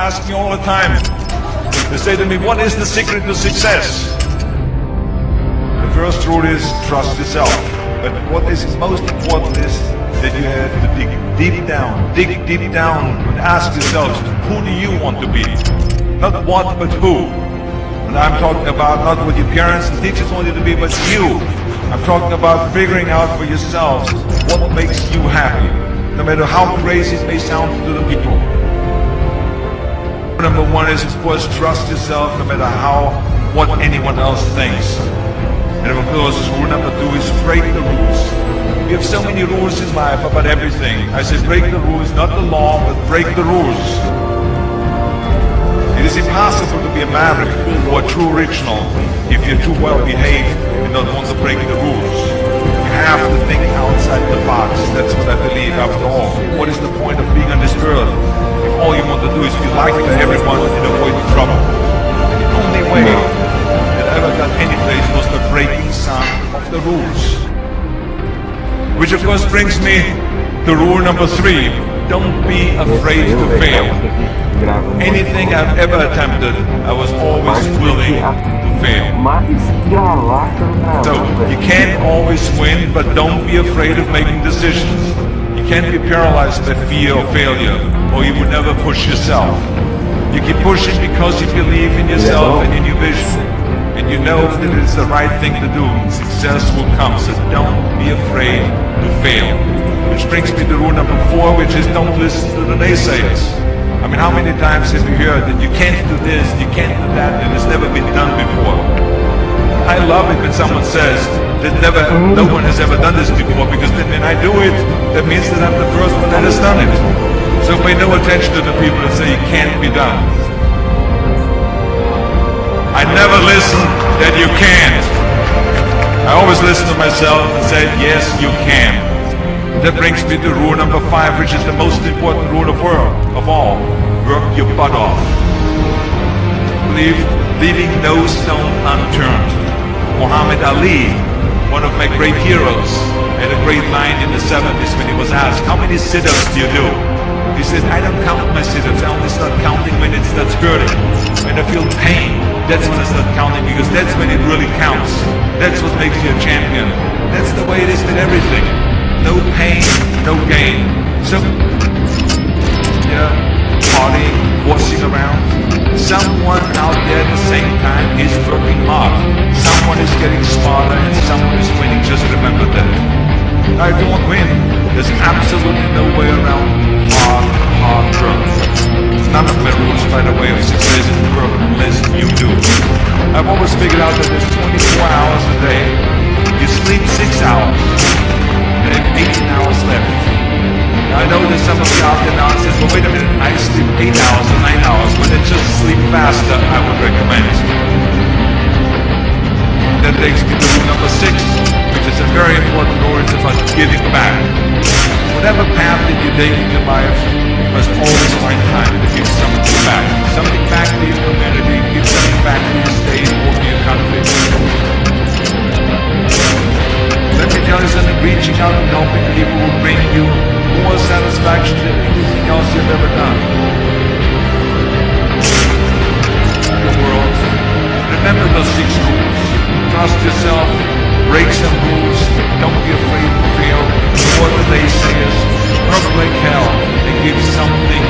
ask me all the time. They say to me, what is the secret to success? The first rule is trust yourself. But what is most important is that you have to dig deep down and ask yourselves, who do you want to be? Not what, but who. And I'm talking about not what your parents and teachers want you to be, but you. I'm talking about figuring out for yourselves what makes you happy, no matter how crazy it may sound to the people. Number one is, of course, trust yourself no matter what anyone else thinks. And of course, rule number two is break the rules. We have so many rules in life about everything. I say break the rules, not the law, but break the rules. It is impossible to be a maverick or a true original if you're too well behaved and don't want to break the rules. You have to think outside the box. That's what I believe after all. What is the point of being on this earth if all you want to do is be liked by everyone and avoid trouble? And the only way that I ever got any place was the breaking some of the rules. Which of course brings me to rule number 3. Don't be afraid to fail. Anything I've ever attempted, I was always willing to fail. So, you can't always win, but don't be afraid of making decisions. You can't be paralyzed by fear of failure, or you would never push yourself. You keep pushing because you believe in yourself and in your vision. And you know that it's the right thing to do. Success will come, so don't be afraid to fail. Which brings me to rule number 4, which is don't listen to the naysayers. I mean, how many times have you heard that you can't do this, you can't do that, and it's never been done before? I love it when someone says that no one has ever done this before, because then when I do it, that means that I'm the first one that has done it. So pay no attention to the people that say it can't be done. I never listen that you can't. I always listen to myself and say, yes, you can. That brings me to rule number 5, which is the most important rule of all. Work your butt off. Leaving no stone unturned. Muhammad Ali, one of my great heroes, had a great line in the 70s when he was asked, how many sit-ups do you do? He said, I don't count my sit-ups, I only start counting when it starts hurting. When I feel pain, that's when I start counting, because that's when it really counts. That's what makes you a champion. That's the way it is with everything. No pain, no gain. So, partying, horsing around. Someone out there at the same time is working hard. Someone is getting smarter and someone is winning. Just remember that. I don't win. There's absolutely no way around hard work. None of my rules, by the way, of success in work unless you do. I've always figured out that there's 24 hours a day. You sleep 6 hours. I have 18 hours left. Now, I know that some of you out there now says, well, wait a minute, I sleep 8 hours or 9 hours. When I just sleep faster, I would recommend. That takes me to rule number 6, which is a very important rule. It's about giving back. Whatever path that you take in your life, you must always find time to give something back. Something back to your community, give something back to your state or to your country. Let me tell you something, reaching out and helping people will bring you more satisfaction than anything else you've ever done. The world. Remember those 6 rules. Trust yourself, break some rules, don't be afraid to fail, ignore the naysayers, work like hell, and give something